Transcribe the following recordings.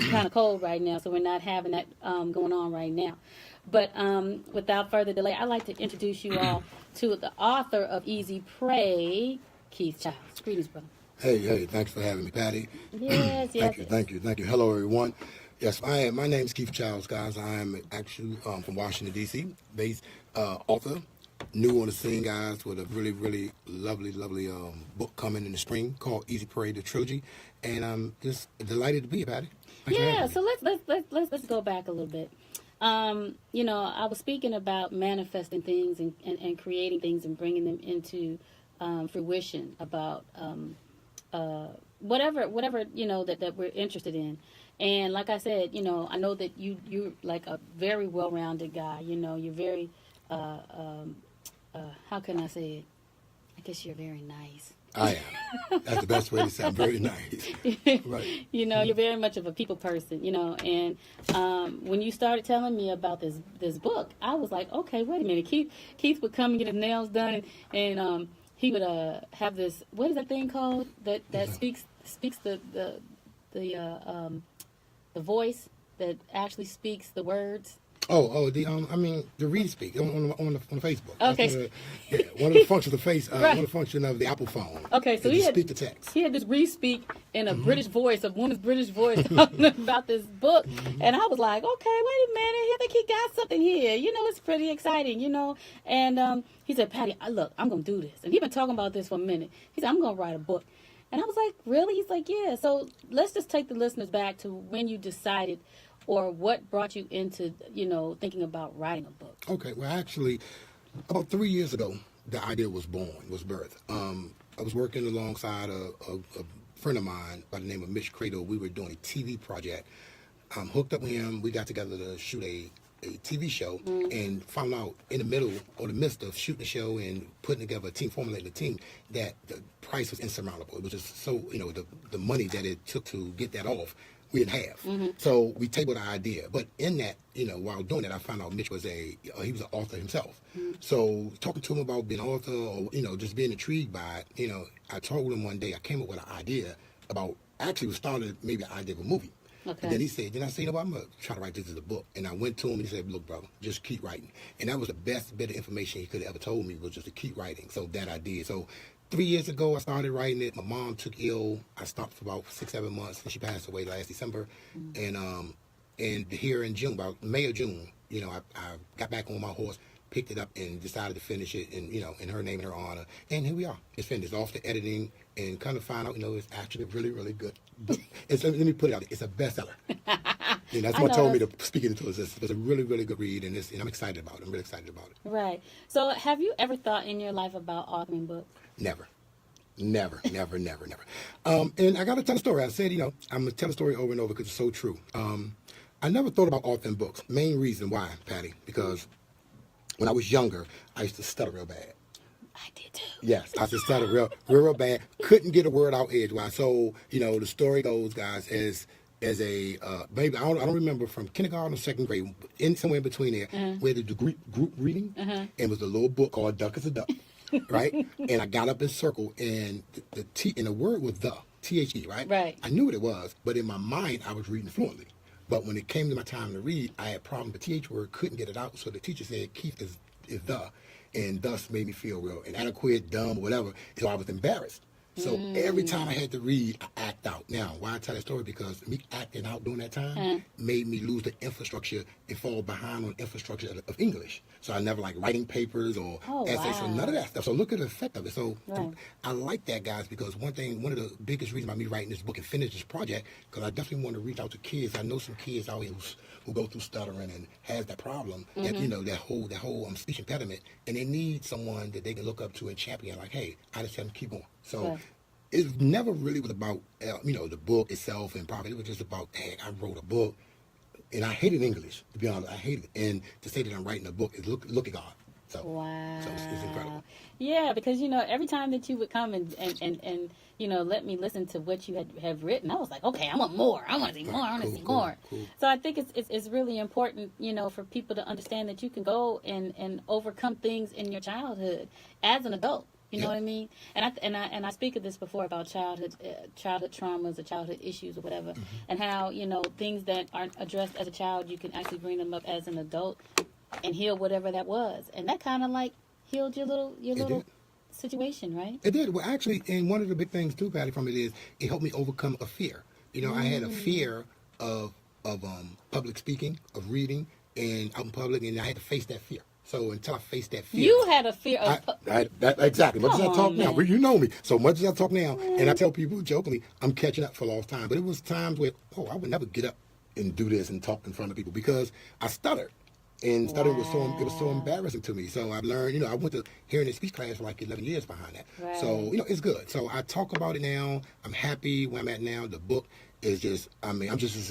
kind of cold right now, so we're not having that going on right now. But without further delay, I'd like to introduce you all to the author of Easy Prey, Keith Childs. Greetings, brother. Hey, thanks for having me, Patty. Yes, yes. Thank you. Hello, everyone. Yes, my name is Keith Childs, guys. I am actually from Washington, D.C., based author, new on the scene, guys, with a really, really lovely book coming in the spring called Easy Prey the Trilogy, and I'm just delighted to be here, Patty. Yeah, so let's go back a little bit. You know, I was speaking about manifesting things and creating things and bringing them into fruition about whatever you know that we're interested in. And like I said, you know, I know that you're like a very well-rounded guy. You know, you're very how can I say it? I guess you're very nice. I am. That's the best way to say I'm very nice. Right. You know, you're very much of a people person, you know, and when you started telling me about this book, I was like, okay, wait a minute. Keith would come and get his nails done, and he would have this, what is that thing called that speaks the voice that actually speaks the words. The read speak on the Facebook. Okay. One of the functions of the right. one of the functions of the Apple phone. Okay, so he had speak the text. He had this re-speak in a British voice, a woman's British voice, talking about this book, and I was like, okay, wait a minute, I think he got something here. You know, it's pretty exciting, you know. And he said, Patty, look, I'm gonna do this, and he's been talking about this for a minute. He said, I'm gonna write a book, and I was like, really? He's like, yeah. So let's just take the listeners back to when you decided. Or what brought you into, you know, thinking about writing a book? Okay, well, actually, about 3 years ago, the idea was birthed. I was working alongside a friend of mine by the name of Mitch Cradle. We were doing a TV project. Hooked up with him. We got together to shoot a TV show and found out in the middle or the midst of shooting the show and putting together a team, formulating a team, that the price was insurmountable. It was just so, you know, the money that it took to get that off, we didn't have. So we tabled our idea. But in that, you know, while doing that, I found out Mitch was he was an author himself. So talking to him about being an author or, you know, just being intrigued by it, you know, I told him one day I came up with an idea about, actually we started maybe an idea of a movie. Okay. And then I said, you know what, I'm going to try to write this as a book. And I went to him and he said, look, brother, just keep writing. And that was the best bit of information he could have ever told me, was just to keep writing. So that I did. So 3 years ago, I started writing it. My mom took ill. I stopped for about 6-7 months, and she passed away last December. And here in June, about May or June, you know, I got back on my horse, picked it up, and decided to finish it, and you know, in her name and her honor. And here we are. It's finished. Off the editing, and kind of find out, you know, it's actually really, really good. Let me put it out. It's a bestseller. And that's what told me to speak it into us. It's a really, really good read, and I'm excited about it. I'm really excited about it. Right. So have you ever thought in your life about authoring books? Never. And I got to tell a story. I said, you know, I'm going to tell a story over and over because it's so true. I never thought about authoring books. Main reason why, Patty, because when I was younger, I used to stutter real bad. I did too. Yes, I used to stutter real bad. Couldn't get a word out edgewise. So, you know, the story goes, guys, as a maybe I don't remember, from kindergarten or second grade, somewhere in between there, we had to do group reading, and it was a little book called Duck is a Duck, right? And I got up in circle, and the T and the word was the THE, right? Right. I knew what it was, but in my mind I was reading fluently. But when it came to my time to read, I had problems with the TH word, couldn't get it out. So the teacher said, Keith is the, and thus made me feel real inadequate, dumb, or whatever. So I was embarrassed. So every time I had to read, I act out. Now, why I tell that story? Because me acting out during that time made me lose the infrastructure and fall behind on infrastructure of English. So I never like writing papers or essays, so none of that stuff. So look at the effect of it. So I like that, guys, because one of the biggest reasons about me writing this book and finish this project, because I definitely want to reach out to kids. I know some kids out here who go through stuttering and has that problem, that, you know, that whole speech impediment, and they need someone that they can look up to and champion. Like, hey, I just tell them keep going. So it never really was about you know, the book itself and profit. It was just about, hey, I wrote a book, and I hated English, to be honest. I hated it, and to say that I'm writing a book is look at God. So so it's incredible. Yeah, because, you know, every time that you would come and you know, let me listen to what you have written, I was like, okay, I want more. I want to see more. I want to see more. Cool. So I think it's really important, you know, for people to understand that you can go and overcome things in your childhood as an adult. You know what I mean? And I speak of this before about childhood traumas or childhood issues or whatever, and how things that aren't addressed as a child, you can actually bring them up as an adult and heal whatever that was, and that kind of like healed your little situation, right? It did. Well, actually, and one of the big things too, Patty, from it is it helped me overcome a fear. I had a fear of public speaking, of reading, and out in public, and I had to face that fear. So until I faced that fear, you had a fear of exactly. Much as I talk now, man. you know me. So much as I talk now, and I tell people jokingly, I'm catching up for a long time. But it was times where, I would never get up and do this and talk in front of people because I stuttered. And stuttering was so embarrassing to me. So I learned, I went to hearing and speech class for like 11 years behind that. Right. So, it's good. So I talk about it now. I'm happy where I'm at now. The book is just, I'm just as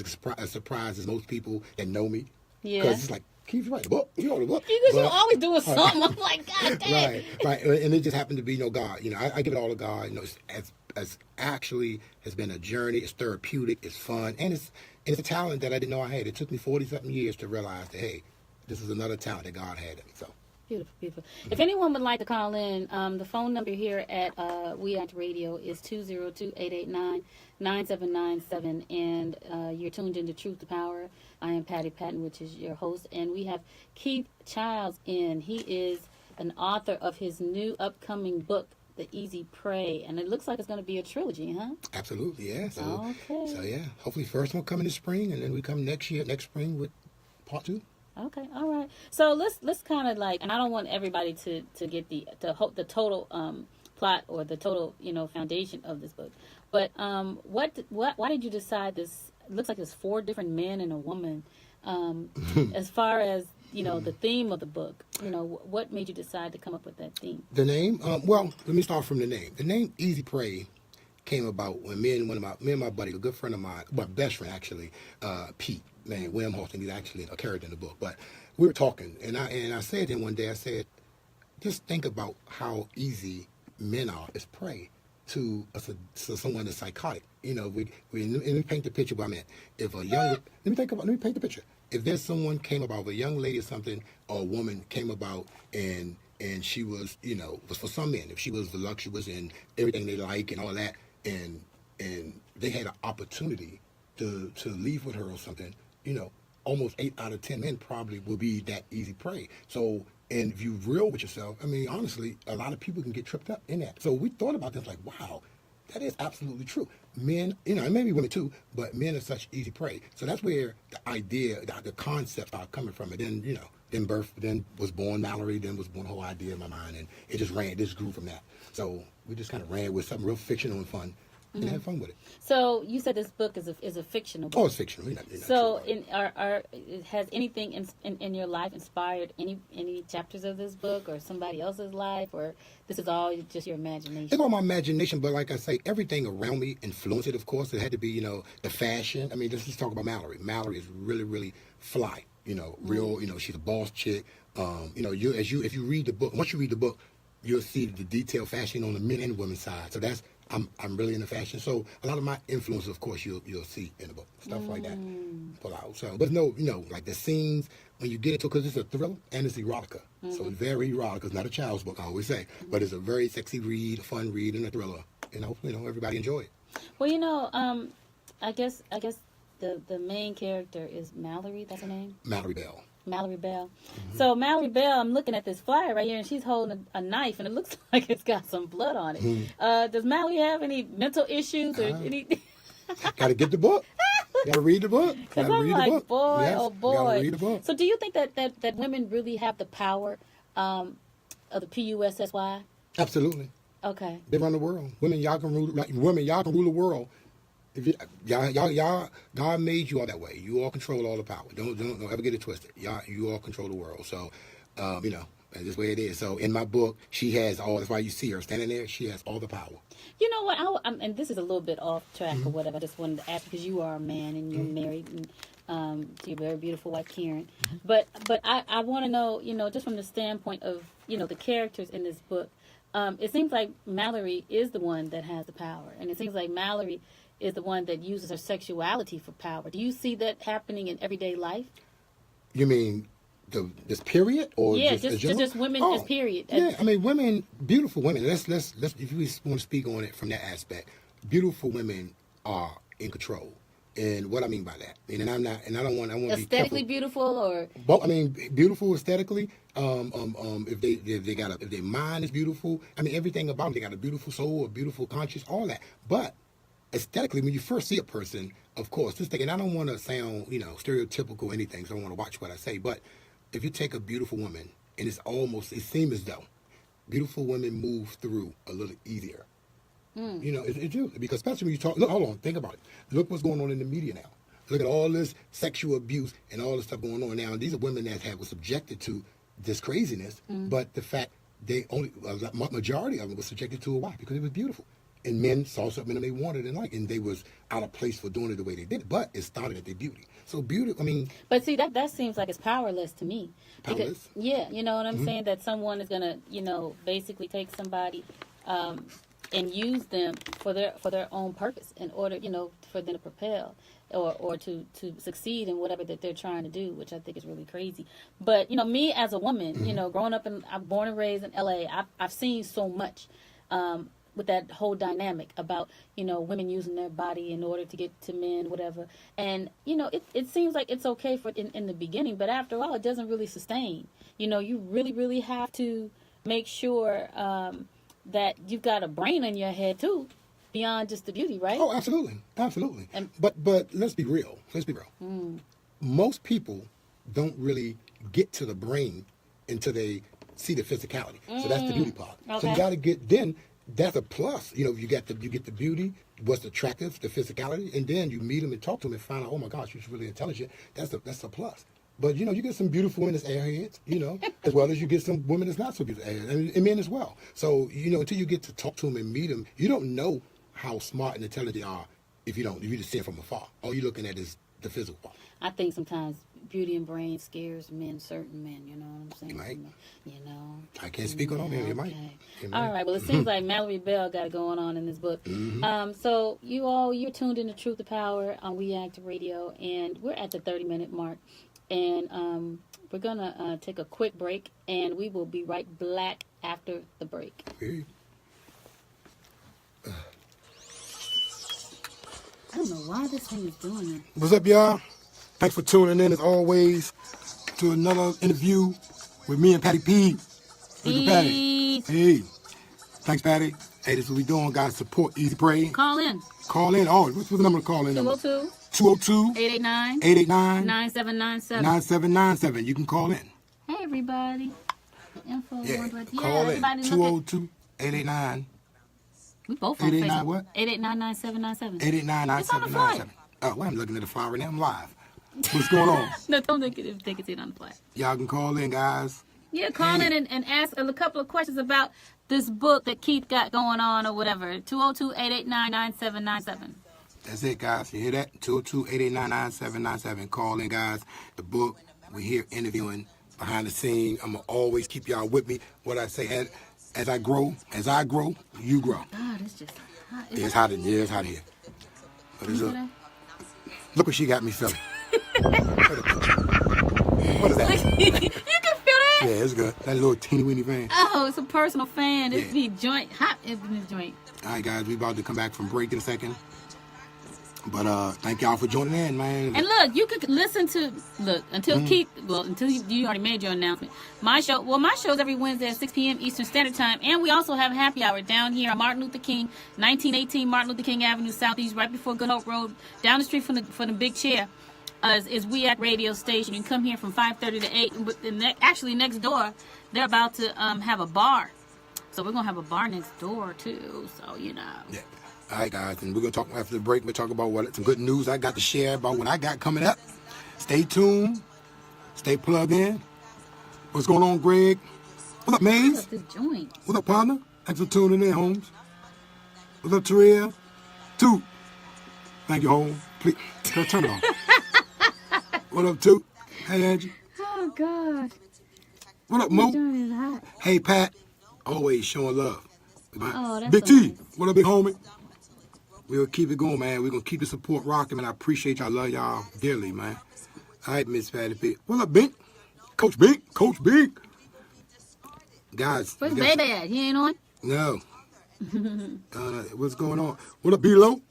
surprised as most people that know me. Yeah. Because it's like, Keith, you write the book. You wrote the book. Because you're always doing something. I'm like, God damn. Right. And it just happened to be, God. I give it all to God. It's actually has been a journey. It's therapeutic. It's fun. And it's a talent that I didn't know I had. It took me 40-something years to realize that, hey, this is another talent that God had in me. So beautiful, beautiful. If anyone would like to call in, the phone number here at WeActRadio is 202-889-9797, and you're tuned into Truth2Power. I am Patti Patton, which is your host, and we have Keith Childs in. He is an author of his new upcoming book, The Easy PREY, and it looks like it's going to be a trilogy, huh? Absolutely, yeah. So okay. Hopefully first one coming this spring, and then we come next spring with part 2. Okay, all right. So let's kind of like, and I don't want everybody to get the total plot or the total foundation of this book, but why did you decide this? It looks like there's 4 different men and a woman. As far as the theme of the book, what made you decide to come up with that theme? The name? Well, let me start from the name. The name Easy PREY came about when me and my buddy, a good friend of mine, my best friend actually, Pete. Man, William Hawson, he's actually a character in the book. But we were talking, and I said to him one day, I said, just think about how easy men are as prey to someone that's psychotic. Let me paint the picture what I meant. If a young, let me paint the picture. If there's someone came about, a young lady or something, or a woman came about and she was, was for some men, if she was voluptuous and everything they like and all that, and they had an opportunity to leave with her or something, almost 8 out of 10 men probably will be that easy prey. So, and if you're real with yourself, I mean, honestly, a lot of people can get tripped up in that. So we thought about this like, wow, that is absolutely true. Men, and maybe women too, but men are such easy prey. So that's where the idea, the concept started coming from. And then, then was born Mallory, then was born the whole idea in my mind, and it just grew from that. So we just kind of ran with something real fictional and fun. And have fun with it. So you said this book is a fictional book. Oh, it's fictional. You're not so, has anything in your life inspired any chapters of this book or somebody else's life, or this is all just your imagination? It's all my imagination, but like I say, everything around me influenced it. Of course, it had to be the fashion. I mean, let's just talk about Mallory. Mallory is really, really fly. Real. She's a boss chick. If you read the book, once you read the book, you'll see the detailed fashion on the men and women's side. So that's. I'm really into fashion, so a lot of my influence, of course, you'll see in the book, stuff like that. Pull out. So, but no, like the scenes when you get into, because it's a thriller and it's erotica, so it's very erotica. It's not a child's book, I always say, but it's a very sexy read, a fun read, and a thriller. And hopefully, everybody enjoy it. Well, I guess the main character is Mallory. That's her name. Mallory Bell. Mallory Bell. So Mallory Bell, I'm looking at this flyer right here, and she's holding a knife, and it looks like it's got some blood on it. Does Mallory have any mental issues or anything? Got to get the book. Got to read the book. Got to read the book. Boy, yes, oh boy. Got to read the book. So do you think that women really have the power of the PUSSY? Absolutely. Okay. They run the world. Women, y'all can rule the world. If y'all, God made you all that way. You all control all the power. Don't ever get it twisted. You all control the world. So, that's just the way it is. So in my book, she has all. That's why you see her standing there. She has all the power. You know what? And this is a little bit off track or whatever. I just wanted to ask because you are a man and you're married and to your very beautiful wife Karen. But I want to know, just from the standpoint of the characters in this book, it seems like Mallory is the one that has the power, and it seems like Mallory is the one that uses her sexuality for power. Do you see that happening in everyday life? You mean this period or Yeah, just women, just period. Yeah, I mean, women, beautiful women. Let's if we want to speak on it from that aspect, beautiful women are in control. And what I mean by that, and I'm not, and I want to be Aesthetically careful. beautiful, or Well, I mean, beautiful aesthetically. If their mind is beautiful, I mean, everything about them. They got a beautiful soul, a beautiful conscience, all that. But aesthetically, when you first see a person, of course, this thing, and I don't want to sound, stereotypical or anything, so I don't want to watch what I say. But if you take a beautiful woman, and it seems as though beautiful women move through a little easier. It do, because especially when you talk. Look, hold on, think about it. Look what's going on in the media now. Look at all this sexual abuse and all this stuff going on now. And these are women that were subjected to this craziness, but the fact majority of them was subjected to it. Why? Because it was beautiful, and men saw something that they wanted and liked, and they was out of place for doing it the way they did it. But it started at their beauty. So beauty, I mean. But see, that seems like it's powerless to me. Powerless? Yeah, you know what I'm saying? That someone is gonna, basically take somebody. And use them for their own purpose in order, for them to propel or to succeed in whatever that they're trying to do, which I think is really crazy. But, me as a woman, growing up I'm born and raised in LA, I've seen so much with that whole dynamic about, women using their body in order to get to men, whatever. And, it seems like it's okay in the beginning, but after a while it doesn't really sustain. You really, really have to make sure that you've got a brain in your head too, beyond just the beauty, right? Oh, absolutely. But let's be real. Most people don't really get to the brain until they see the physicality. So that's the beauty part. Okay. So you got to get, then that's a plus. You get the beauty, what's attractive, the physicality, and then you meet them and talk to them and find out, oh my gosh, you're really intelligent. That's a plus. But, you get some beautiful women that's airheads, as well as you get some women that's not so beautiful, and men as well. So, until you get to talk to them and meet them, you don't know how smart and intelligent they are if you just see them from afar. All you're looking at is the physical part. I think sometimes beauty and brain scares certain men, you know what I'm saying? You might. You I can't speak on them. You might. All right. Well, it seems like Mallory Bell got it going on in this book. So you're tuned into Truth2Power on WeActRadio, and we're at the 30-minute mark. And we're going to take a quick break, and we will be right back after the break. Hey. I don't know why this thing is doing it. What's up, y'all? Thanks for tuning in, as always, to another interview with me and Patti P. Patty. Hey. Thanks, Patty. Hey, this is what we doing, guys. Support Easy PREY. Call in. Oh, what's the number to call in? 202. 202-889-9797. 9797. You can call in. Hey, everybody. Info. Call in. 202-889. We both on 889 Facebook. what? 889-9797. 889-9797. Oh, well, I'm looking at the file right now. I'm live. What's going on? No, don't think it's on the fly. Y'all can call in, guys. Yeah, call in and ask a couple of questions about this book that Keith got going on or whatever. 202-889-9797. That's it, guys. You hear that? 202-889-9797. Call in, guys. The book, we're here interviewing behind the scene. I'm going to always keep y'all with me. What I say, as I grow, you grow. God, it's just hot. It's hot in here. It's hot here. Look what she got me feeling. What is that? You can feel that? Yeah, it's good. That little teeny weeny fan. Oh, it's a personal fan. It's the joint, hot in this joint. All right, guys, we about to come back from break in a second. But thank y'all for joining in, man. And look, you could listen to until Keith. Well, until you already made your announcement. My show's every Wednesday at 6 p.m. Eastern Standard Time, and we also have happy hour down here on Martin Luther King, 1918 Martin Luther King Avenue Southeast, right before Good Hope Road, down the street from the big chair. Is WeActRadio station. You can come here from 5:30 to 8. And actually, next door, they're about to have a bar. So we're gonna have a bar next door too. So Yeah. All right, guys, and we're going to talk after the break. We'll talk about some good news I got to share about what I got coming up. Stay tuned. Stay plugged in. What's going on, Greg? What up, Maze? What up, partner? Thanks for tuning in, Holmes. What up, Terrell? Toot. Thank you, Holmes. Please, turn it off. What up, Toot? Hey, Angie. Oh, God. What up, Mo? Hot. Hey, Pat. Always showing love. Oh, that's Big so T. nice. What up, big homie? We'll keep it going, man. We're going to keep the support rocking, man. I appreciate y'all. Love y'all dearly, man. All right, Miss Patti P. What up, Bink? Coach Bink. Coach Bink. Guys. Where's baby at? He ain't on? No. What's going on? What up, B-Lo?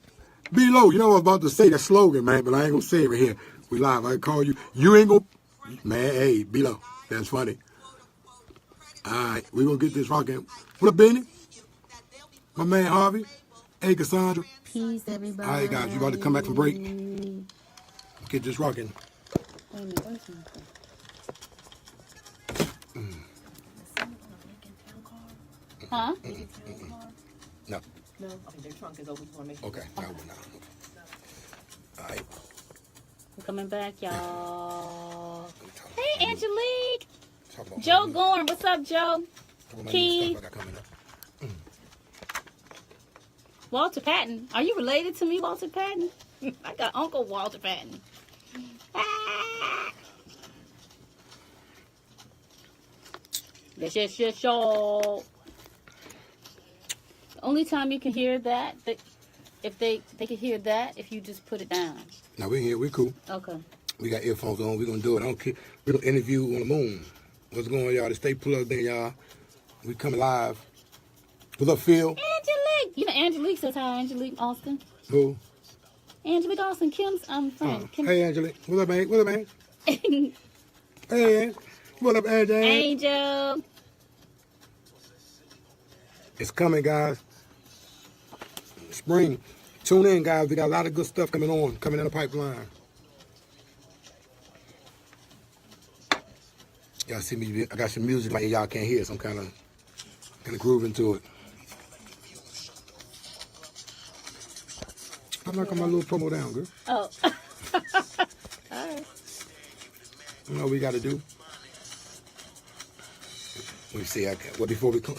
B-Lo, you know what I was about to say, that slogan, man, but I ain't going to say it right here. We live. I call you. You ain't going to. Man, hey, B-Lo. That's funny. All right. We're going to get this rocking. What up, Benny? My man, Harvey. Hey, Cassandra. Peace, everybody. All right, guys. You about to come back from break? Get this rocking. Wait a minute. Where's my Huh? No. No, okay, their trunk is open. Just want to make sure. Okay. No, no. All right. We're coming back, y'all. Hey, Angelique. Talk Joe Gorn. What's up, Joe? Key. I got coming up. Walter Patton. Are you related to me, Walter Patton? I got Uncle Walter Patton. Ah. Yes. The only time you can hear that, if they can hear that if you just put it down. Now we're here. We're cool. Okay. We got earphones on. We're going to do it. I don't care. We're going to interview on the moon. What's going on, y'all? Stay plugged in, y'all. We coming live. What's up, Phil? Angelique. You know Angelique says hi, Angelique Austin. Who? Angelique Austin, Kim's friend. Kim. Hey, Angelique. What's up, man? What's up, man? Hey, what up, Angel? Angel. It's coming, guys. Spring. Tune in, guys. We got a lot of good stuff coming in the pipeline. Y'all see me? I got some music like y'all can't hear, so I'm kind of grooving to it. I'm knocking my little promo down, girl. Oh. All right. You know what we got to do? Let me see. What before we come?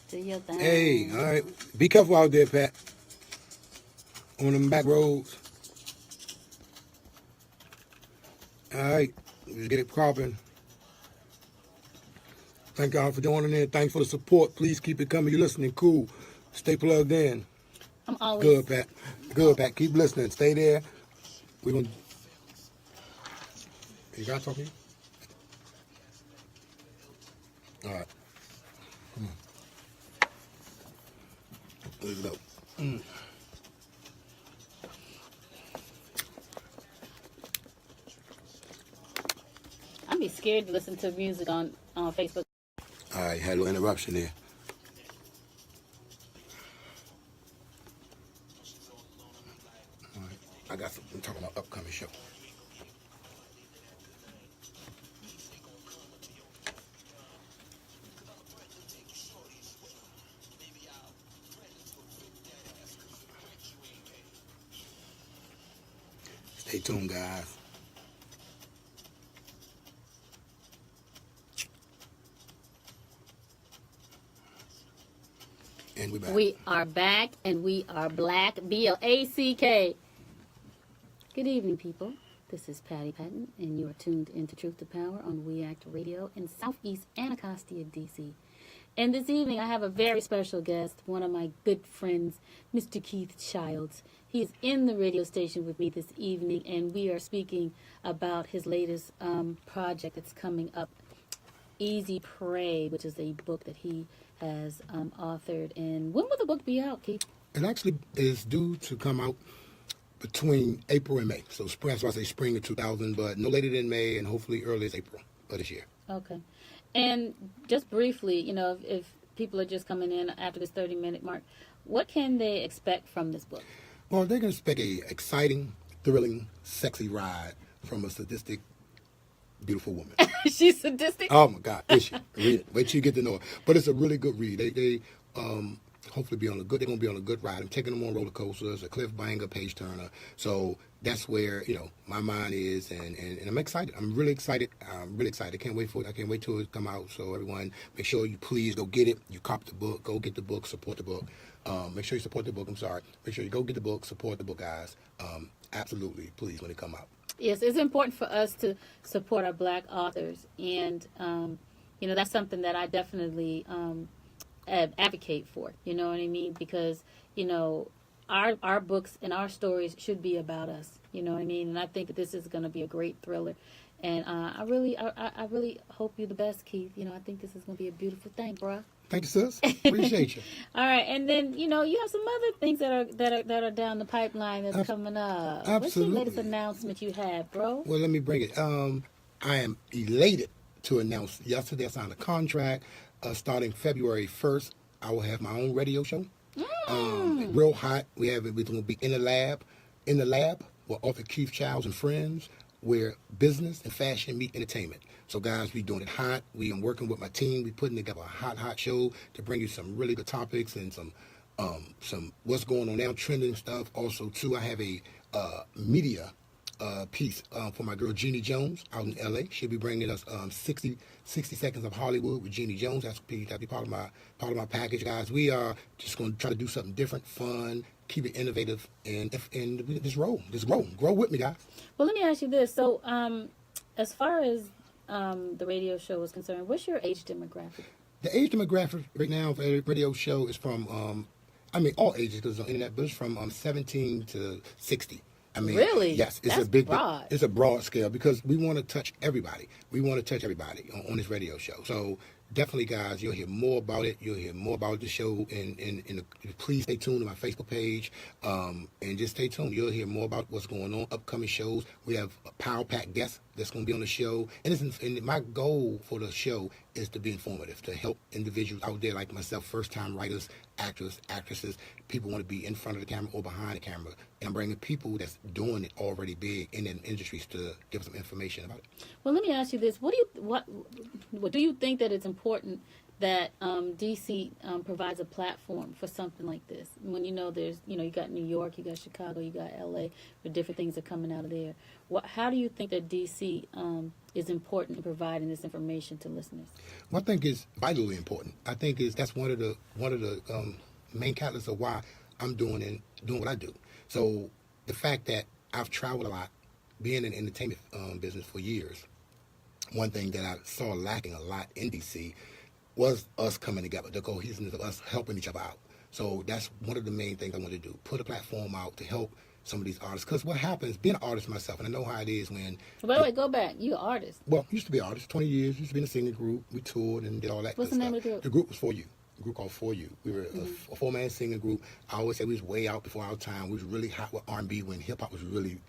Do your thing. Hey, all right. Be careful out there, Pat. On them back roads. All right. Let's get it cropping. Thank y'all for joining in. Thanks for the support. Please keep it coming. You're listening. Cool. Stay plugged in. I'm always Good, Pat. Good, Pat. Keep listening. Stay there. We're going to... You got something? All right. Come on. Let's go. I'd be scared to listen to music on Facebook. All right, had a little interruption there. All right, I got something talking about upcoming show. Stay tuned, guys. And we're back. We are back and we are black. BLACK. Good evening, people. This is Patti Patton, and you are tuned into Truth2Power on WeActRadio in Southeast Anacostia, D.C. And this evening, I have a very special guest, one of my good friends, Mr. Keith Childs. He is in the radio station with me this evening, and we are speaking about his latest project that's coming up, Easy PREY, which is a book that he has authored. And when will the book be out, Keith? It actually is due to come out between April and May. So spring, that's why I say spring of 2000, but no later than May and hopefully early as April of this year. Okay. And just briefly, you know, if people are just coming in after this 30-minute mark, what can they expect from this book? Well, they can expect a exciting, thrilling, sexy ride from a sadistic, beautiful woman. She's sadistic? Oh, my God. Is she? Read it. Wait till you get to know her. But it's a really good read. They hopefully they're going to be on a good ride. I'm taking them on roller coasters, a cliff banger, page turner. So that's where, you know, my mind is, and I'm excited. I'm really excited. Can't wait for it. I can't wait till it come out. So everyone, make sure you please go get it. You cop the book. Go get the book. Support the book. Make sure you support the book. I'm sorry. Make sure you go get the book. Support the book, guys. Absolutely. Please, when it come out. Yes, it's important for us to support our black authors. And, you know, that's something that I definitely advocate for. You know what I mean? Because, you know, our books and our stories should be about us. You know what I mean? And I think that this is going to be a great thriller. And I really hope you the best, Keith. You know, I think this is going to be a beautiful thing, bruh. Thank you, sis. Appreciate you. All right, and then you have some other things that are down the pipeline that's coming up. Absolutely. What's the latest announcement you have, bro? Well, let me bring it. I am elated to announce yesterday I signed a contract. Starting February 1st, I will have my own radio show. Real hot. We're going to be in the lab with author Keith Childs and friends, where business and fashion meet entertainment. So, guys, we're doing it hot. We are working with my team. We're putting together a hot show to bring you some really good topics and some what's going on now, trending stuff. Also, too, I have a media piece for my girl Jeannie Jones out in L.A. She'll be bringing us 60 seconds of Hollywood with Jeannie Jones. That'll be part of my package, guys. We are just going to try to do something different, fun, keep it innovative, and just grow with me, guys. Well, let me ask you this. So, as far as the radio show is concerned, what's your age demographic? The age demographic right now for the radio show is from, all ages because it's on the internet, but it's from 17 to 60. Really? Yes, it's That's broad. It's a broad scale because we want to touch everybody. We want to touch everybody on this radio show. So definitely, guys, you'll hear more about it. You'll hear more about the show. Please stay tuned to my Facebook page, and just stay tuned. You'll hear more about what's going on, upcoming shows. We have a power-packed guest that's going to be on the show. And my goal for the show is to be informative, to help individuals out there like myself, first-time writers, actors, actresses, people want to be in front of the camera or behind the camera. And I'm bringing people that's doing it already big in the industries to give us some information about it. Well, let me ask you this. What do you think that it's important that DC provides a platform for something like this? When there's, you got New York, you got Chicago, you got LA, where different things are coming out of there. How do you think that DC is important in providing this information to listeners? Well, I think it's vitally important. I think that's one of the main catalysts of why I'm doing what I do. So the fact that I've traveled a lot, being in the entertainment business for years, one thing that I saw lacking a lot in DC was us coming together, the cohesiveness of us helping each other out. So that's one of the main things I want to do, put a platform out to help some of these artists. Because what happens, being an artist myself, and I know how it is when... Wait, go back. You're an artist. Well, I used to be an artist, 20 years, used to be in a singing group. We toured and did all that. What's the name of the group? The group was For You. A group called For You. We were a four-man singing group. I always say we was way out before our time. We was really hot with R&B when hip-hop was really,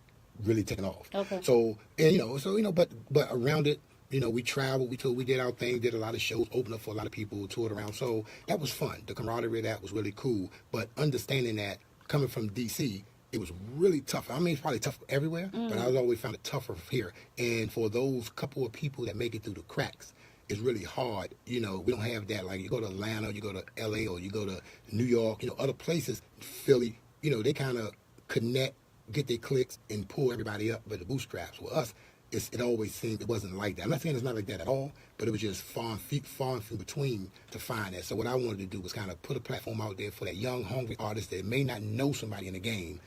really taking off. Okay. So, but around it, we traveled, we toured, we did our thing, did a lot of shows, opened up for a lot of people, toured around. So that was fun. The camaraderie of that was really cool. But understanding that coming from D.C., it was really tough. I mean, it's probably tough everywhere, but I always found it tougher here. And for those couple of people that make it through the cracks, it's really hard. We don't have that. Like, you go to Atlanta, you go to L.A., or you go to New York, other places, Philly, they kind of connect, get their clicks, and pull everybody up with the bootstraps. With us, it always seemed it wasn't like that. I'm not saying it's not like that at all, but it was just far and few between to find that. So what I wanted to do was kind of put a platform out there for that young, hungry artist that may not know somebody in the game,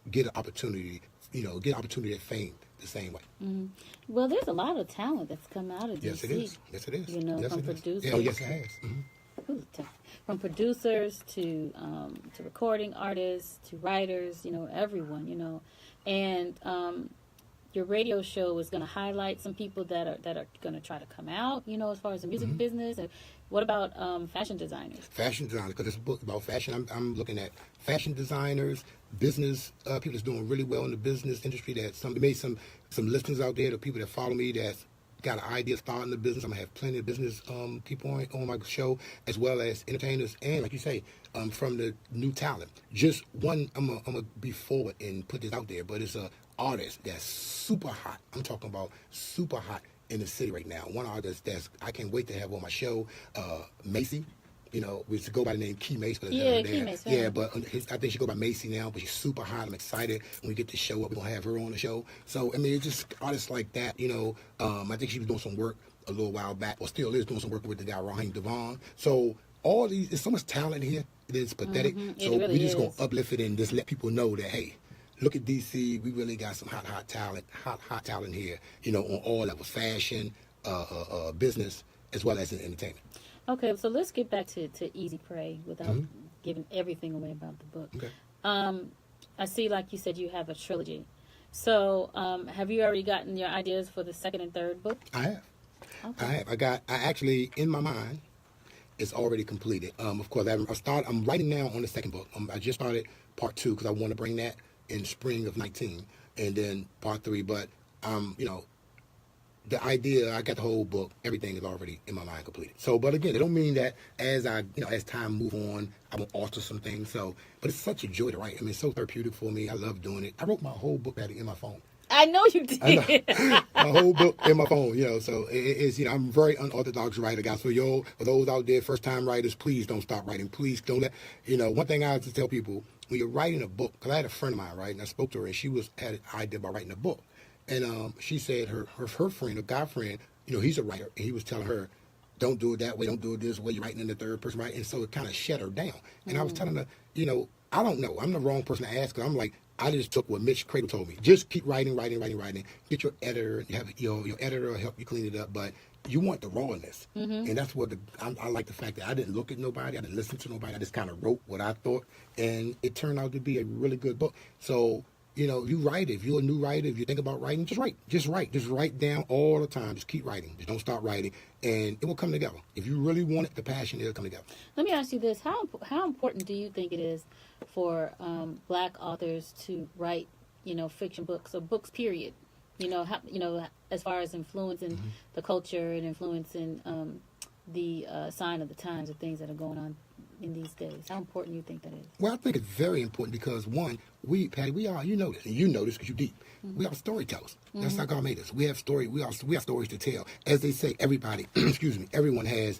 get an opportunity, at fame the same way. Mm-hmm. Well, there's a lot of talent that's come out of DC. Yes, it is. Yes, it is. From producers. Yeah, yes, it has. Mm-hmm. From producers to recording artists to writers, everyone, and your radio show is going to highlight some people that are going to try to come out, as far as the music business. And what about fashion designers? Fashion designers, because it's a book about fashion. I'm looking at fashion designers, business people that's doing really well in the business industry. That made some listeners out there, the people that follow me that's got an idea of starting the business. I'm gonna have plenty of business people on my show, as well as entertainers, and like you say, from the new talent. Just one, I'm gonna be forward and put this out there, but it's a artist that's super hot. I'm talking about super hot in the city right now. One artist I can't wait to have on my show, Macy. We used to go by the name Key Mace. But Key Mace. Right. Yeah, but I think she go by Macy now, but she's super hot. I'm excited when we get to show up. We're going to have her on the show. So, it's just artists like that, I think she was doing some work a little while back, or still is doing some work with the guy, Raheem Devon. So, all these, there's so much talent here. It is pathetic. So, really we're just going to uplift it and just let people know that, hey, look at DC. We really got some hot talent here, on all levels, fashion, business, as well as in entertainment. Okay, so let's get back to Easy Prey without giving everything away about the book. Okay. I see, like you said, you have a trilogy. So, have you already gotten your ideas for the second and third book? I have. Okay. I actually, in my mind, it's already completed. Of course, I'm writing now on the second book. I just started part 2 because I want to bring that in spring of 19, and then part 3. But, the idea, I got the whole book, everything is already in my mind completed. So, but again, it don't mean that as time move on, I will alter some things. So, but it's such a joy to write. I mean, it's so therapeutic for me. I love doing it. I wrote my whole book in my phone. I know you did. My whole book in my phone, so it's, I'm a very unorthodox writer, guys. So, for those out there, first-time writers, please don't stop writing. Please don't let, one thing I have to tell people, when you're writing a book, because I had a friend of mine, right, and I spoke to her, and she had an idea about writing a book. And she said her friend, a guy friend, he's a writer, and he was telling her, don't do it that way, don't do it this way, you're writing in the third person, right? And so it kind of shut her down. And I was telling her, I don't know. I'm the wrong person to ask, because I'm like, I just took what Mitch Cradle told me. Just keep writing. Get your editor. You have your editor will help you clean it up, but you want the rawness. And that's what I like the fact that I didn't look at nobody. I didn't listen to nobody. I just kind of wrote what I thought, and it turned out to be a really good book. So, you write. If you're a new writer, if you think about writing, just write. Just write down all the time. Just keep writing. Just don't stop writing, and it will come together. If you really want it, the passion, it'll come together. Let me ask you this: How important do you think it is for Black authors to write, fiction books or books? Period. As far as influencing the culture and influencing the sign of the times of things that are going on in these days. How important do you think that is? Well, I think it's very important because, one, Patty, we are, you know this, and you know this because you're deep. We are storytellers. That's how God made us. We have stories to tell. As they say, everybody, everyone has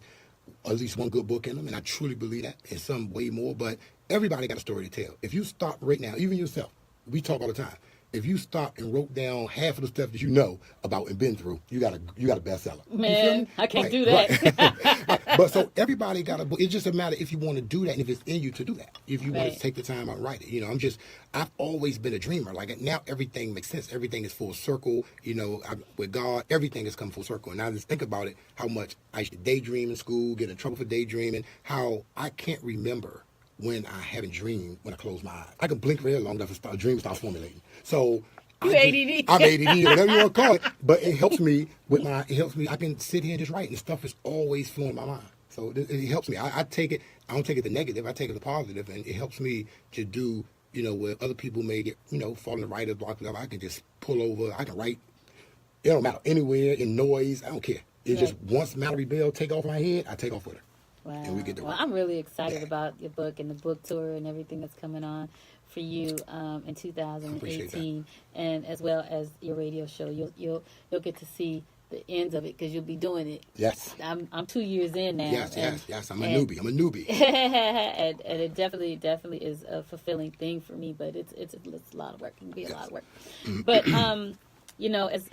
at least one good book in them, and I truly believe that, and some way more, but everybody got a story to tell. If you stop right now, even yourself, we talk all the time. If you stop and wrote down half of the stuff that you know about and been through, you got a bestseller. Man, I can't do that. Right. But so everybody got a book. It's just a matter if you want to do that and if it's in you to do that. If you want to take the time out and write it. I've always been a dreamer. Like now everything makes sense. Everything is full circle. With God, everything has come full circle. And I just think about it, how much I used to daydream in school, get in trouble for daydreaming, how I can't remember when I haven't dreamed when I close my eyes. I can blink very long enough and dream starts formulating. So I'm ADD, whatever you want to call it. But it helps me I can sit here and just write, and stuff is always flowing in my mind. So it helps me. I take it, I don't take it the negative, I take it the positive, and it helps me to do, where other people may get, fall in the writer's block, I can just pull over, I can write. It don't matter, anywhere, in noise, I don't care. It's just once Mallory Bell take off my head, I take off with her. Wow. And we get to I'm really excited about your book and the book tour and everything that's coming on for you in 2018, and as well as your radio show. You'll get to see the ends of it because you'll be doing it. Yes. I'm 2 years in now. Yes. I'm a newbie. and it definitely is a fulfilling thing for me, but it's a lot of work. It can be a lot of work. But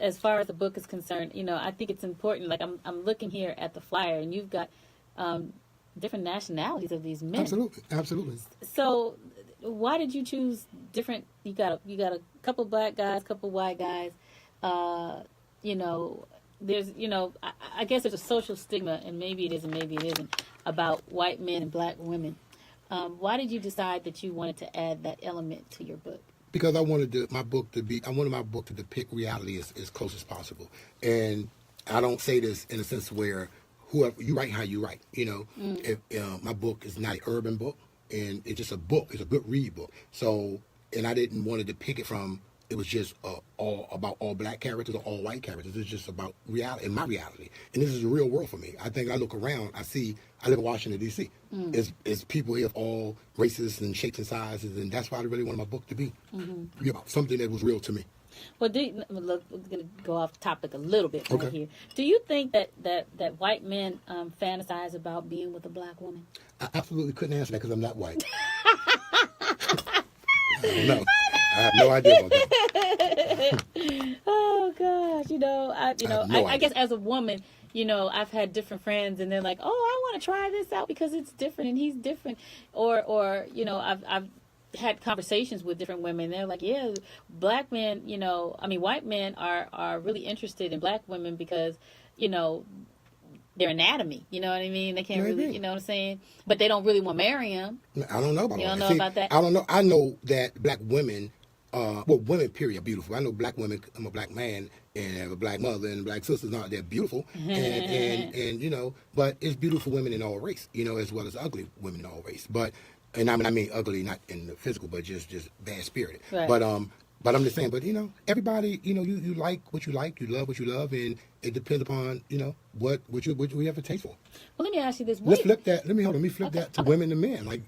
as far as the book is concerned, I think it's important. Like I'm looking here at the flyer, and you've got different nationalities of these men. Absolutely. So, why did you choose different? You got a couple black guys, couple white guys. There's I guess there's a social stigma, and maybe it is and maybe it isn't, about white men and black women. Why did you decide that you wanted to add that element to your book? Because I wanted my book to depict reality as close as possible, and I don't say this in a sense where whoever you write how you write. If my book is not an urban book, and it's just a book. It's a good read book. So, and I didn't want to depict it from. It was just all about all black characters or all white characters. It's just about reality, and my reality. And this is the real world for me. I think I look around, I live in Washington, D.C. It's people here of all races and shapes and sizes, and that's why I really wanted my book to be about something that was real to me. Well, we're going to go off topic a little bit right here. Do you think that white men fantasize about being with a black woman? I absolutely couldn't answer that because I'm not white. I don't know. I have no idea about that. Oh gosh, I guess as a woman, I've had different friends, and they're like, "Oh, I want to try this out because it's different and he's different," or I've had conversations with different women. They're like, "Yeah, black men, white men are really interested in black women because, their anatomy, you know what I mean? They can't really, you know what I'm saying? But they don't really want to marry them." I don't know about that. You all don't know about that? I don't know. I know that black women well, women, period, are beautiful. I know black women. I'm a black man and have a black mother and black sisters. Not they're beautiful, and you know, but it's beautiful women in all race, you know, as well as ugly women in all race. But and I mean ugly, not in the physical, but just bad spirited. Right. But I'm just saying. But you know, everybody, you know, you like what you like, you love what you love, and it depends upon you know what you have a taste for. Well, let me ask you this. Let's flip that. Let me flip that to women and men. Like,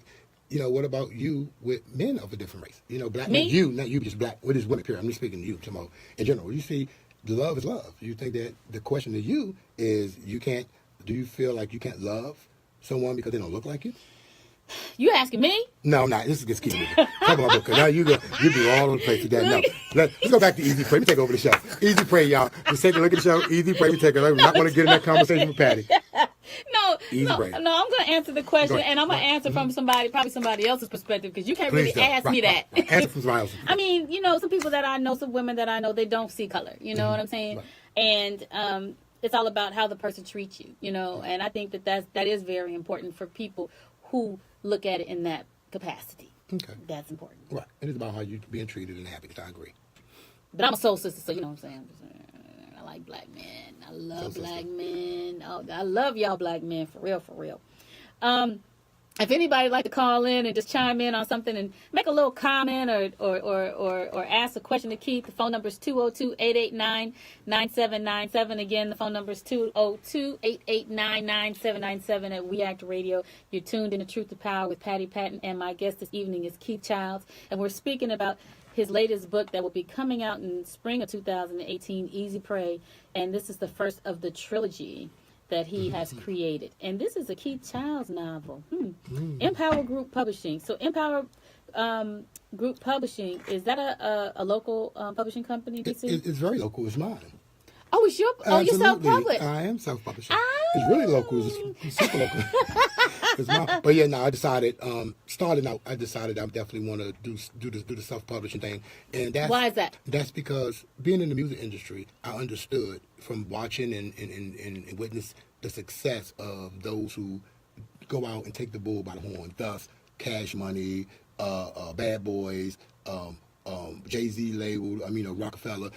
you know, what about you with men of a different race? You know, black men. You, not you, just black. What is women? Period. I'm just speaking to you, tomorrow. In general, you see, love is love. You think that the question to you is, you can't. Do you feel like you can't love someone because they don't look like you? You asking me? No, I'm not. This is just keep moving. Talk about book. Now you be all over the place today. No, let's go back to Easy Prey. Let me take over the show. Easy Prey, y'all. Just take a look at the show. Easy Prey. We take a look. I not want to get in that conversation with Patty. No, Prey. I'm going to answer the question, and I'm going to answer from probably somebody else's perspective, because you can't Please really ask me that. Right. Answer from somebody else. I mean, you know, some people that I know, some women that I know, they don't see color. You know what I'm saying? Right. And it's all about how the person treats you. You know, and I think that is very important for people who look at it in that capacity. Okay. That's important. Right. It is about how you being treated and happy. I agree. But I'm a soul sister, so you know what I'm saying? I like black men. I love Soul black sister. men. Oh, I love y'all black men, for real, for real. If anybody like to call in and just chime in on something and make a little comment or ask a question to Keith, the phone number is 202-889-9797. Again, the phone number is 202-889-9797 at WeActRadio. You're tuned in to Truth to Power with Patti Patton, and my guest this evening is Keith Childs, and we're speaking about his latest book that will be coming out in spring of 2018, Easy Prey, and this is the first of the trilogy that he has created. And this is a Keith Childs novel. Empower Group Publishing. So Empower Group Publishing, is that a local publishing company, DC? It's very local. It's mine. Oh, it's your, you're Absolutely. self-published. I am self-publishing. Oh. It's really local. It's super local. It's mine. But yeah, no, I decided, starting out, I definitely want to do the self-publishing thing. And that's, Why is that? That's because being in the music industry, I understood from watching and witness the success of those who go out and take the bull by the horn. Thus, Cash Money, Bad Boys, Jay-Z label, Rockefeller,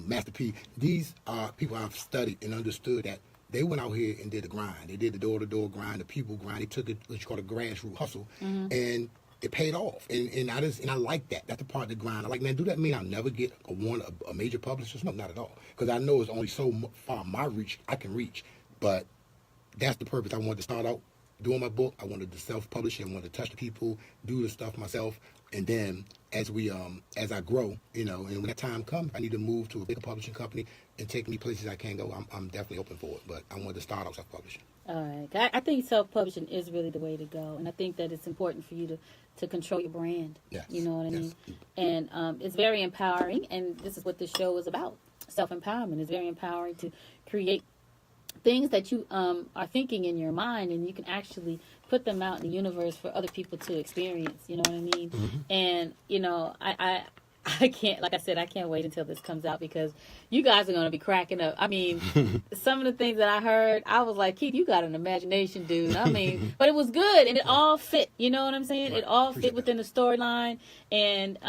Master P. These are people I've studied and understood that they went out here and did the grind. They did the door-to-door grind, the people grind. They took it, what you call a grassroots hustle, and it paid off. And I like that. That's the part of the grind. I like, man, do that mean I'll never get a major publisher? No, not at all. Because I know it's only so far my reach I can reach. But that's the purpose. I wanted to start out doing my book. I wanted to self-publish it. I wanted to touch the people, do the stuff myself. And then as I grow, and when that time comes, I need to move to a bigger publishing company and take me places I can't go. I'm definitely open for it, but I wanted to start out self-publishing. All right. I think self-publishing is really the way to go, and I think that it's important for you to control your brand. Yes. You know what I mean? Yes. And it's very empowering, and this is what this show is about. Self-empowerment is very empowering to create things that you are thinking in your mind, and you can actually put them out in the universe for other people to experience. You know what I mean? Mm-hmm. And I can't, like I said, I can't wait until this comes out, because you guys are going to be cracking up. I mean, some of the things that I heard, I was like, Keith, you got an imagination, dude. I mean, but it was good, and it all fit. You know what I'm saying? Right. It all fit within the storyline, and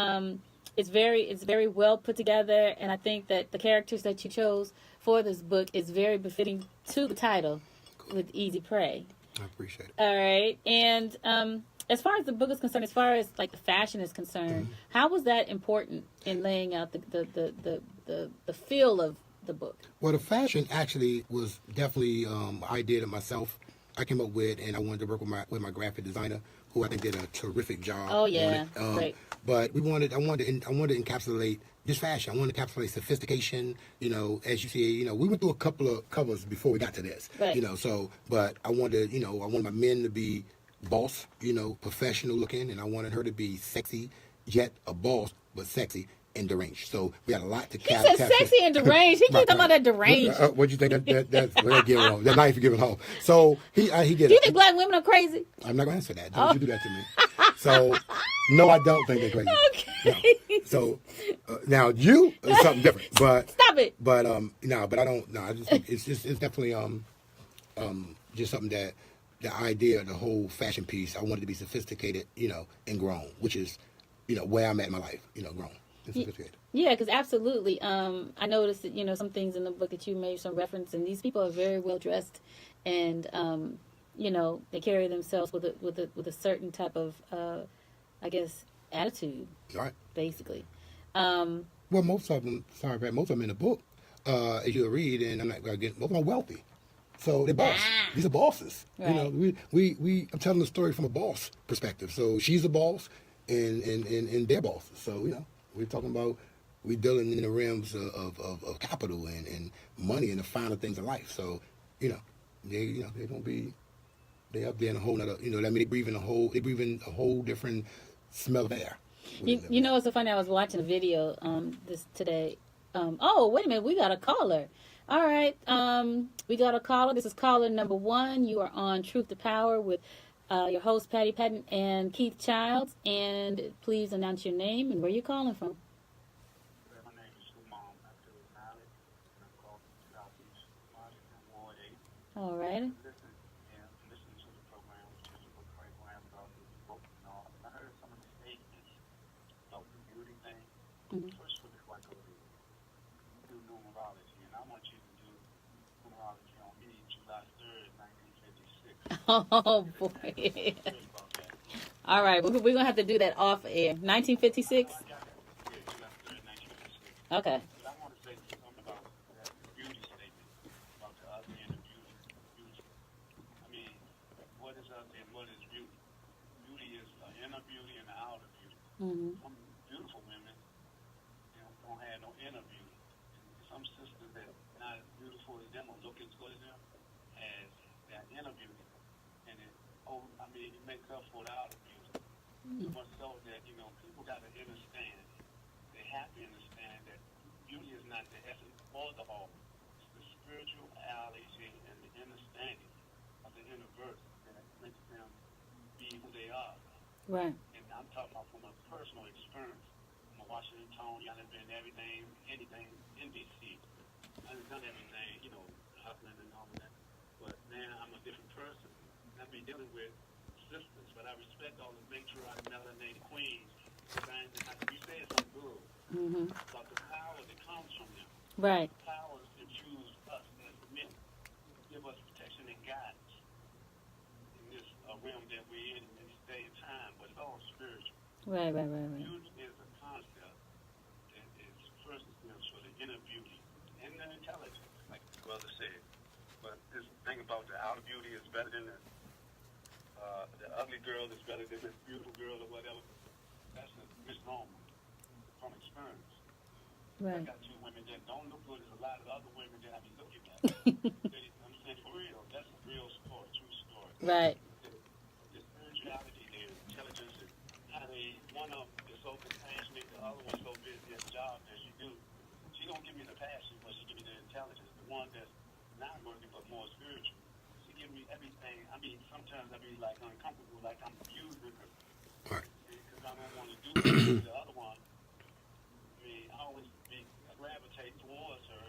it's very well put together. And I think that the characters that you chose for this book is very befitting to the title, with Easy Prey. I appreciate it. All right. And as far as the book is concerned, as far as like the fashion is concerned, how was that important in laying out the feel of the book? Well, the fashion actually was definitely I did it myself. I came up with, and I wanted to work with my graphic designer, who I think did a terrific job. Oh yeah, on it. great. But I wanted to encapsulate this fashion. I wanted to encapsulate sophistication. As you see, we went through a couple of covers before we got to this. Right. But I wanted my men to be boss, professional looking, and I wanted her to be sexy, yet a boss, but sexy and deranged. So we had a lot to capture. He said sexy and deranged. He keeps talking about that deranged. What do you think? That's what giving home. That knife giving home. So he did. Do you think black women are crazy? I'm not going to answer that. Don't you do that to me. So, no, I don't think they're crazy. Okay. No. So, now you is something different. But Stop it. But but I don't. No, I just think it's definitely just something that the idea, the whole fashion piece, I wanted to be sophisticated, and grown, which is where I'm at in my life, grown and sophisticated. Yeah, because absolutely. I noticed that, some things in the book that you made some reference, and these people are very well dressed, and they carry themselves with a certain type of, I guess, attitude. Right. Basically. Well, most of them in the book, as you'll read, and I'm not going to get, most of them are wealthy. So they're boss. These are bosses. Right. I'm telling the story from a boss perspective. So she's a boss, and they're bosses. So, we're talking about, we're dealing in the realms of capital and money and the finer things of life. So, they're going to be, they're up there in a whole nother, they breathe in a whole different smell of air. It's so funny. I was watching a video this today. Oh, wait a minute. We got a caller. All right. We got a caller. This is caller number 1. You are on Truth to Power with your host, Patti Patton and Keith Childs. And please announce your name and where you're calling from. My name is Sumam Abdul Malik, and I'm calling from Southeast Washington, Ward 8. All right. Listen to the program, which is a program about the book and all. And I heard some of the statements about the beauty thing. Mm-hmm. First, before I go to do numerology, and I want you to do numerology on me July 3rd, 1956. Oh, boy. All right. We're going to have to do that off air. 1956? Yeah, July 3rd, 1956. Okay. But I want to say something about that beauty statement, about the ugly and the beauty. I mean, what is ugly and what is beauty? Beauty is the inner beauty and the outer beauty. Mm-hmm. Some beautiful women don't have no inner beauty. And some sisters that not as beautiful as them or look as good as them has that inner beauty. And it makes up for the outer beauty. So much so that, people got to understand, they have to understand that beauty is not the essence or the whole. It's the spirituality and the understanding of the universe that makes them be who they are. Right. And I'm talking about from a personal experience. I'm a Washington Tone, y'all have been everything, anything, NBC. I've done everything, hustling and all of that. But now I'm a different person. I've been dealing with sisters, but I respect all the matriarch melanated queens. You say it's something good. Mm-hmm. About the power that comes from them. Right. The power to infuse us as men, give us protection and guidance in this realm that we're in this day and time, but it's all spiritual. Right. Beauty is a concept that is first and foremost for the inner beauty and the intelligence, like the brother said. But this thing about the outer beauty is better than the ugly girl is better than this beautiful girl or whatever. That's a misnomer from experience. Right. I got 2 women that don't look good as a lot of other women that I be looking at. I'm saying for real. That's a real story, true story. Right. The spirituality, the intelligence, and how one of them is so compassionate, the other one's so busy at the job that she do. She don't give me the passion, but she give me the intelligence. The one that's not working but more spiritual. She give me everything. I mean, sometimes I be like uncomfortable, like I'm using her. Right. Because I don't want to do it. The other one, I always gravitate towards her,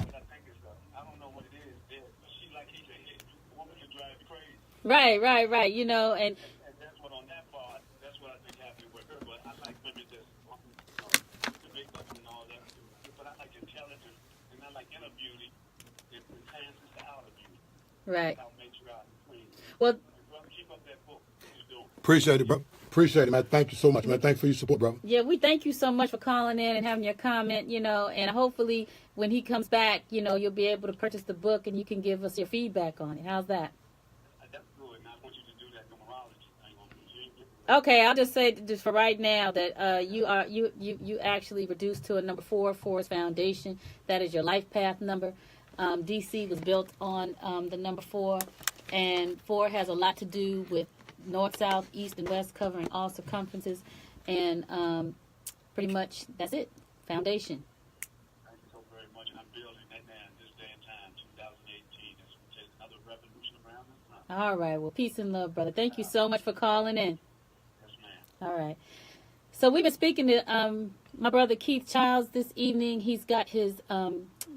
but I think it's I don't know what it is. She like he said, the woman can drive you crazy. Right. And that's what on that part, that's what I think happened with her. But I like women that's the big up and all that. But I like intelligence and I like inner beauty. It enhances the outer beauty. right. I'll make sure I clean. Well, Brother, keep up that book. What you doing? Appreciate it, bro. Appreciate it, man. Thank you so much, man. Thanks for your support, brother. yeah, we thank you so much for calling in and having your comment, and hopefully when he comes back, you'll be able to purchase the book and you can give us your feedback on it. How's that? That's good. And I want you to do that numerology. I ain't gonna Okay, I'll just say just for right now that you actually reduced to a number 4, Forest Foundation. That is your life path number. DC was built on the number 4, and 4 has a lot to do with north, south, east, and west, covering all circumferences, and pretty much that's it. Foundation. Thank you so very much. And I'm building that now in this day and time, 2018. It's going to take another revolution around this time. All right. Well, peace and love, brother. Thank you so much for calling in. Yes, ma'am. All right. So we've been speaking to my brother Keith Childs this evening. He's got his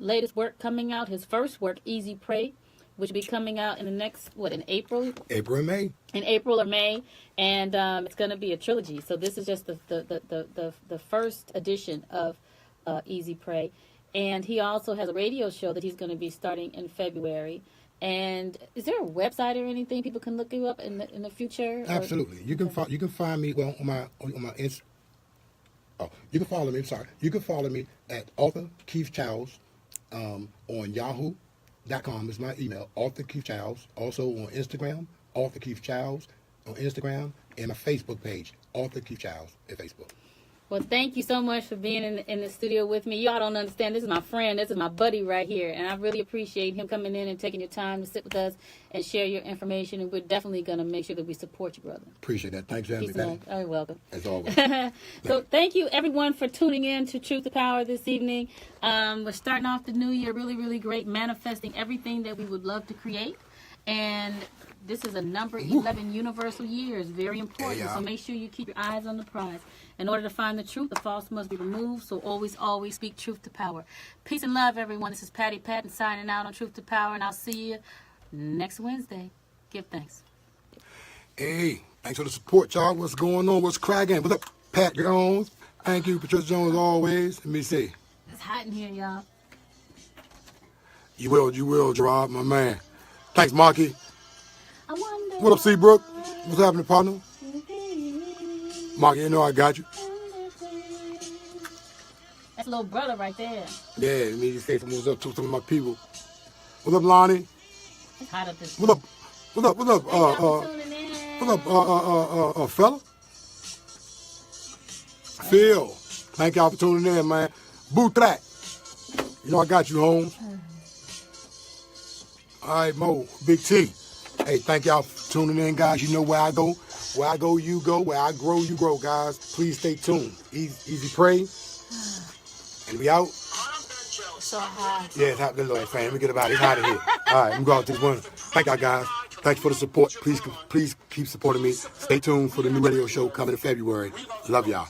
latest work coming out, his first work, Easy PREY, which will be coming out in the next, in April? April and May. In April or May, and it's going to be a trilogy. So this is just the first edition of Easy Pray. And he also has a radio show that he's going to be starting in February. And is there a website or anything people can look you up in the future? Absolutely. You can find me on my Insta. Oh, you can follow me. Sorry, you can follow me at Author Keith Childs on Yahoo.com is my email. Author Keith Childs. Also on Instagram, Author Keith Childs on Instagram, and my Facebook page, Author Keith Childs at Facebook. Well, thank you so much for being in the studio with me. Y'all don't understand. This is my friend. This is my buddy right here. And I really appreciate him coming in and taking your time to sit with us and share your information. And we're definitely going to make sure that we support you, brother. Appreciate that. Thanks for having me, Patty. Oh, you're welcome. As always. So thank you, everyone, for tuning in to Truth to Power this evening. We're starting off the new year really, really great, manifesting everything that we would love to create. And this is a number 11 universal year. It's very important. Yeah. So make sure you keep your eyes on the prize. In order to find the truth, the false must be removed. So always, always speak truth to power. Peace and love, everyone. This is Patti Patton signing out on Truth to Power. And I'll see you next Wednesday. Give thanks. Hey, thanks for the support, y'all. What's going on? What's cracking? What's up, Pat Jones? Thank you, Patricia Jones, always. Let me see. It's hot in here, y'all. You will, Gerard, my man. Thanks, Marky. I wonder. What up, Seabrook? What's happening, partner? Marky, you know I got you. That's little brother right there. Yeah, let me just say something. What's up to some of my people? What's up, Lonnie? It's hot up this. What's up? What's up? Thank y'all for tuning in. What's up, fella? Phil. Thank y'all for tuning in, man. Boo track. You know I got you, Holmes. All right, Mo, Big T. Hey, thank y'all for tuning in, guys. You know where I go. Where I go, you go. Where I grow, you grow, guys. Please stay tuned. Easy Pray. And we out. So hot. Yeah, it's hot. Good Lord, fam. Let me get about it. It's hot in here. All right, I'm going to this one. Thank y'all, guys. Thanks for the support. Please keep supporting me. Stay tuned for the new radio show coming in February. Love y'all.